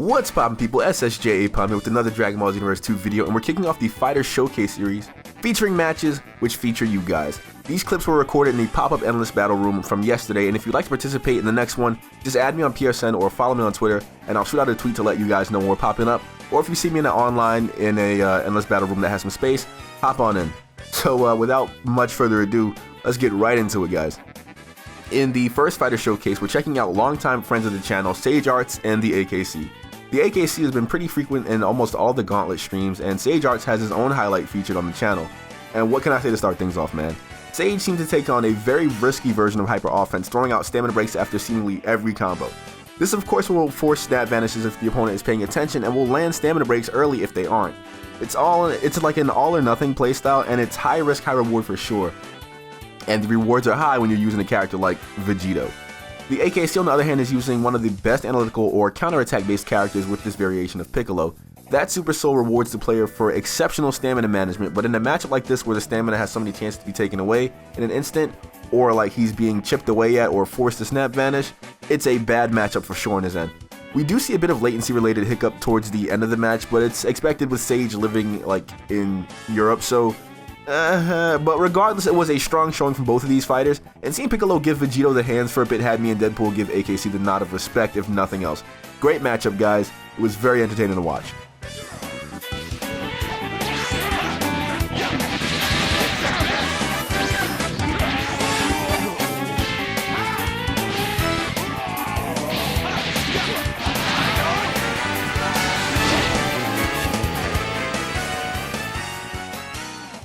What's poppin' people, SSJAipom here with another Dragon Ball Xenoverse 2 video, and we're kicking off the Fighter Showcase series featuring matches which feature you guys. These clips were recorded in the pop-up endless battle room from yesterday, and if you'd like to participate in the next one, just add me on PSN or follow me on Twitter, and I'll shoot out a tweet to let you guys know when we're popping up. Or if you see me in the online in a endless battle room that has some space, hop on in. So without much further ado, let's get right into it, guys. In the first Fighter Showcase, we're checking out longtime friends of the channel, Sage Arts and the AKC. The AKC has been pretty frequent in almost all the Gauntlet streams, and Sage Arts has his own highlight featured on the channel. And what can I say to start things off, man? Sage seems to take on a very risky version of hyper offense, throwing out stamina breaks after seemingly every combo. This of course will force snap vanishes if the opponent is paying attention, and will land stamina breaks early if they aren't. It's like an all or nothing playstyle, and it's high risk, high reward for sure. And the rewards are high when you're using a character like Vegito. The AKC on the other hand is using one of the best analytical or counterattack based characters with this variation of Piccolo. That Super Soul rewards the player for exceptional stamina management, but in a matchup like this where the stamina has so many chances to be taken away in an instant, or like he's being chipped away at or forced to snap vanish, it's a bad matchup for sure on his end. We do see a bit of latency related hiccup towards the end of the match, but it's expected with Sage living like in Europe, so but regardless, it was a strong showing from both of these fighters, and seeing Piccolo give Vegito the hands for a bit had me and Deadpool give AKC the nod of respect, if nothing else. Great matchup, guys. It was very entertaining to watch.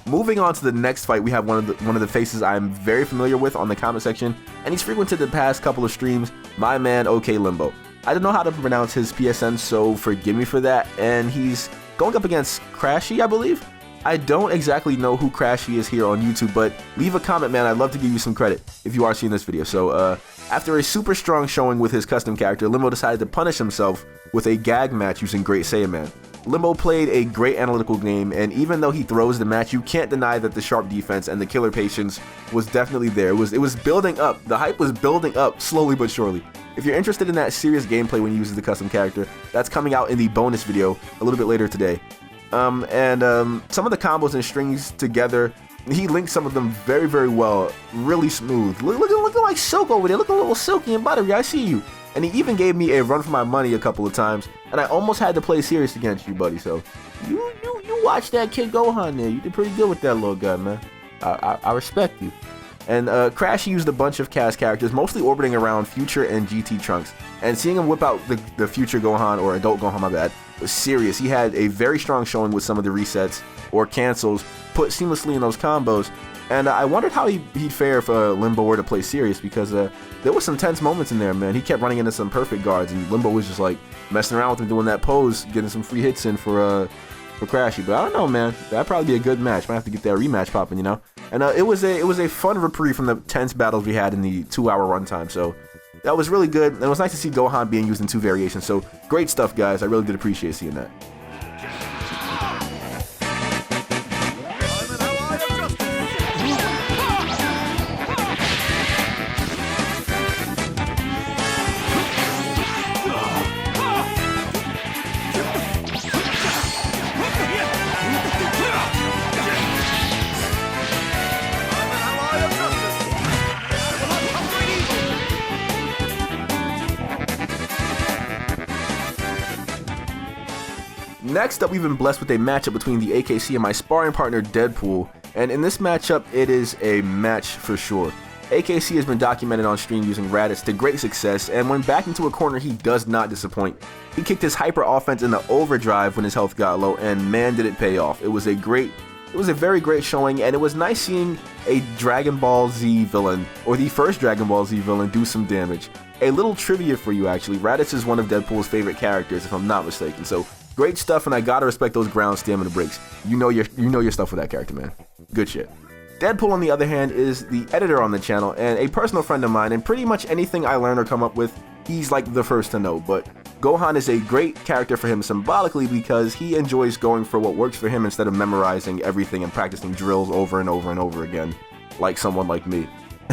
Moving on to the next fight, we have one of the faces I'm very familiar with on the comment section, and he's frequented the past couple of streams, my man OK Limbo. I don't know how to pronounce his PSN, so forgive me for that, and he's going up against Crashy, I believe? I don't exactly know who Crashy is here on YouTube, but leave a comment, man. I'd love to give you some credit if you are seeing this video. So after a super strong showing with his custom character, Limbo decided to punish himself with a gag match using Great Saiyaman. Limbo played a great analytical game, and even though he throws the match, you can't deny that the sharp defense and the killer patience was definitely there. It was building up. The hype was building up slowly but surely. If you're interested in that serious gameplay when he uses the custom character, that's coming out in the bonus video a little bit later today. Some of the combos and strings together, he linked some of them very, very well. Really smooth. Looking like silk over there. Looking a little silky and buttery. I see you. And he even gave me a run for my money a couple of times, and I almost had to play serious against you, buddy. So you watch that kid Gohan there. You did pretty good with that little guy, man. I respect you. And Crash used a bunch of cast characters, mostly orbiting around Future and GT Trunks. And seeing him whip out the Future Gohan, or Adult Gohan, my bad, was serious. He had a very strong showing with some of the resets or cancels put seamlessly in those combos. And I wondered how he'd fare if Limbo were to play serious, because there was some tense moments in there, man. He kept running into some perfect guards, and Limbo was just like messing around with him, doing that pose, getting some free hits in for Crashy. But I don't know, man. That'd probably be a good match. Might have to get that rematch popping, you know. And it was a fun reprieve from the tense battles we had in the 2-hour runtime. So that was really good, and it was nice to see Gohan being used in 2 variations. So great stuff, guys. I really did appreciate seeing that. Next up, we've been blessed with a matchup between the AKC and my sparring partner Deadpool, and in this matchup, it is a match for sure. AKC has been documented on stream using Raditz to great success, and when back into a corner, he does not disappoint. He kicked his hyper offense into overdrive when his health got low, and man did it pay off. It was a very great showing, and it was nice seeing a Dragon Ball Z villain, or the first Dragon Ball Z villain, do some damage. A little trivia for you, actually. Raditz is one of Deadpool's favorite characters, if I'm not mistaken, so great stuff, and I gotta respect those ground stamina breaks. You know your stuff with that character, man. Good shit. Deadpool, on the other hand, is the editor on the channel and a personal friend of mine, and pretty much anything I learn or come up with, he's like the first to know. But Gohan is a great character for him symbolically because he enjoys going for what works for him instead of memorizing everything and practicing drills over and over and over again, like someone like me.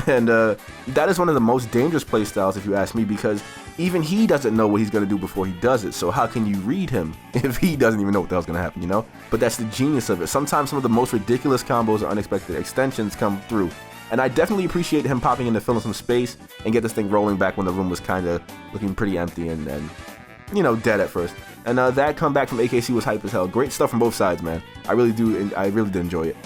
And that is one of the most dangerous playstyles, if you ask me, because even he doesn't know what he's going to do before he does it. So how can you read him if he doesn't even know what the hell's going to happen, you know? But that's the genius of it. Sometimes some of the most ridiculous combos or unexpected extensions come through. And I definitely appreciate him popping in to fill in some space and get this thing rolling back when the room was kind of looking pretty empty and you know, dead at first. And that comeback from AKC was hype as hell. Great stuff from both sides, man. I really did enjoy it.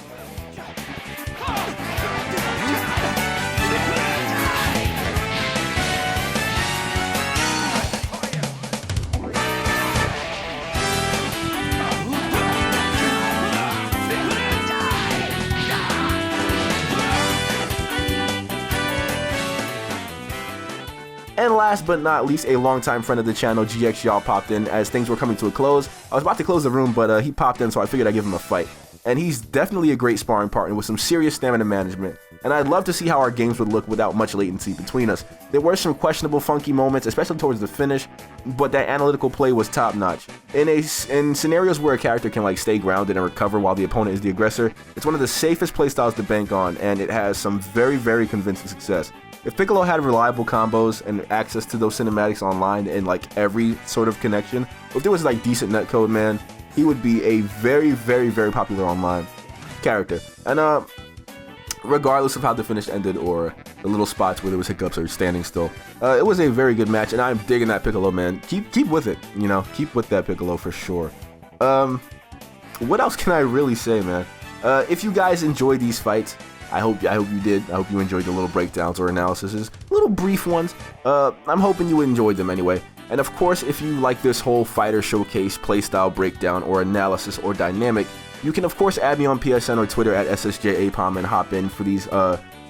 And last but not least, a longtime friend of the channel, GX popped in as things were coming to a close. I was about to close the room, but he popped in, so I figured I'd give him a fight. And he's definitely a great sparring partner with some serious stamina management. And I'd love to see how our games would look without much latency between us. There were some questionable, funky moments, especially towards the finish, but that analytical play was top notch. In scenarios where a character can like stay grounded and recover while the opponent is the aggressor, it's one of the safest playstyles to bank on, and it has some very, very convincing success. If Piccolo had reliable combos and access to those cinematics online in like every sort of connection, if there was like decent netcode, man, he would be a very, very, very popular online character. And regardless of how the finish ended or the little spots where there was hiccups or standing still, it was a very good match, and I'm digging that Piccolo, man. Keep with it, you know, keep with that Piccolo for sure. What else can I really say, man? If you guys enjoy these fights, I hope you did. I hope you enjoyed the little breakdowns or analyses, little brief ones. I'm hoping you enjoyed them anyway. And of course, if you like this whole fighter showcase, playstyle breakdown, or analysis, or dynamic, you can of course add me on PSN or Twitter at SSJAipom and hop in for these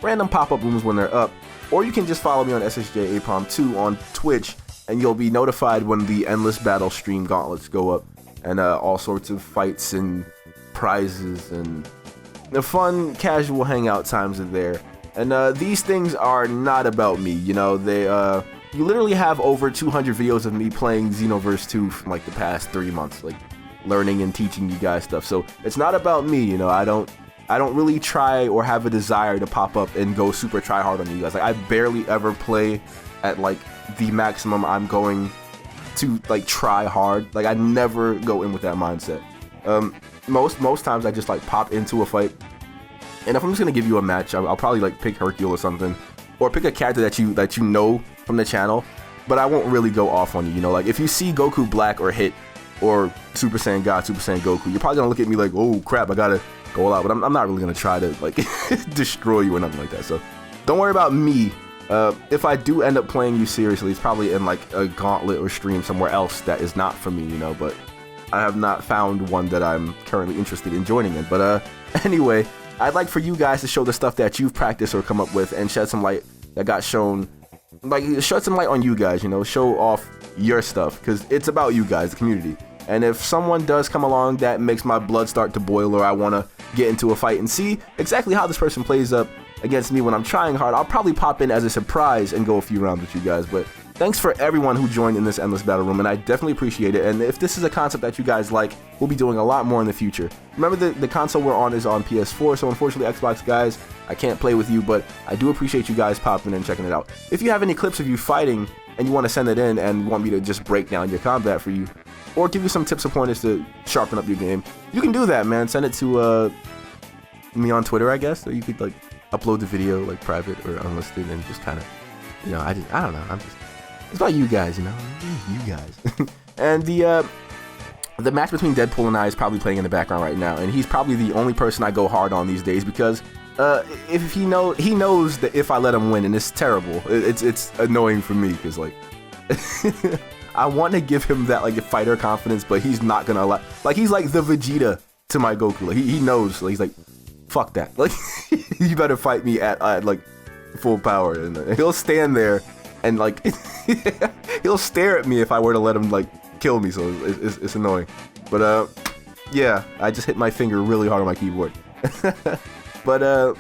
random pop-up rooms when they're up. Or you can just follow me on SSJAipom 2 on Twitch, and you'll be notified when the Endless Battle stream gauntlets go up, and all sorts of fights and prizes and the fun, casual hangout times are there. And these things are not about me, you know. They you literally have over 200 videos of me playing Xenoverse 2 from like the past 3 months, like learning and teaching you guys stuff. So it's not about me, you know. I don't really try or have a desire to pop up and go super try hard on you guys. Like I barely ever play at like the maximum I'm going to like try hard. Like I never go in with that mindset. Most times I just like pop into a fight, and if I'm just gonna give you a match, I'll probably like pick Hercule or something, or pick a character that you know from the channel, but I won't really go off on you, you know. Like if you see Goku Black or Hit or Super Saiyan God, Super Saiyan Goku, you're probably gonna look at me like, oh crap, I gotta go all out, but I'm not really gonna try to like destroy you or nothing like that. So don't worry about me. If I do end up playing you seriously, it's probably in like a gauntlet or stream somewhere else that is not for me, you know. But I have not found one that I'm currently interested in joining in. But anyway, I'd like for you guys to show the stuff that you've practiced or come up with and shed some light that got shown. Like, shed some light on you guys, you know, show off your stuff, because it's about you guys, the community. And if someone does come along that makes my blood start to boil, or I want to get into a fight and see exactly how this person plays up against me when I'm trying hard, I'll probably pop in as a surprise and go a few rounds with you guys. But thanks for everyone who joined in this Endless Battle Room, and I definitely appreciate it. And if this is a concept that you guys like, we'll be doing a lot more in the future. Remember, the console we're on is on PS4, so unfortunately, Xbox guys, I can't play with you, but I do appreciate you guys popping in and checking it out. If you have any clips of you fighting and you want to send it in and want me to just break down your combat for you, or give you some tips or pointers to sharpen up your game, you can do that, man. Send it to me on Twitter, I guess, or you could like upload the video like private or unlisted and just kind of, you know, I don't know, it's about you guys, you know, you guys. And the match between Deadpool and I is probably playing in the background right now, and he's probably the only person I go hard on these days, because if he knows that if I let him win, and it's terrible, it's annoying for me, because like I want to give him that like fighter confidence, but he's not gonna allow. Like he's like the Vegeta to my Goku. Like he knows. Like, he's like, fuck that. Like you better fight me at like full power, and he'll stand there and like he'll stare at me if I were to let him like kill me. So it's annoying. But yeah, I just hit my finger really hard on my keyboard. But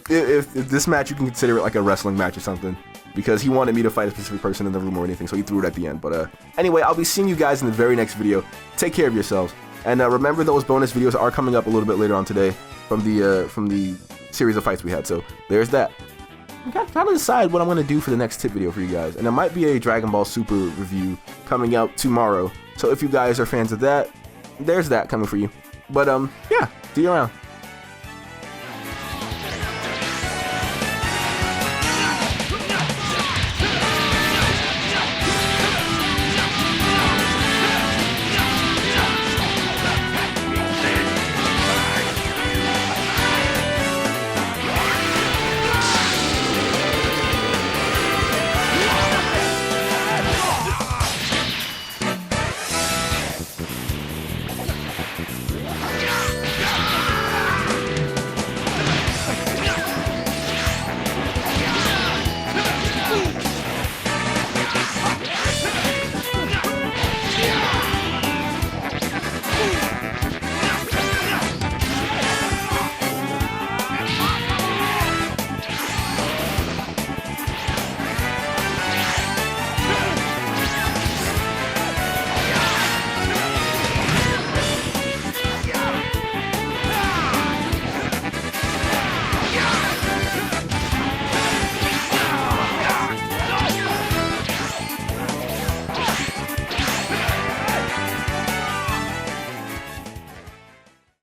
if this match, you can consider it like a wrestling match or something, because he wanted me to fight a specific person in the room or anything, so he threw it at the end. But anyway, I'll be seeing you guys in the very next video. Take care of yourselves, and remember, those bonus videos are coming up a little bit later on today from the series of fights we had. So there's that. kind of decide what I'm gonna do for the next tip video for you guys, and it might be a Dragon Ball Super review coming out tomorrow. So if you guys are fans of that, there's that coming for you. But yeah, see you around.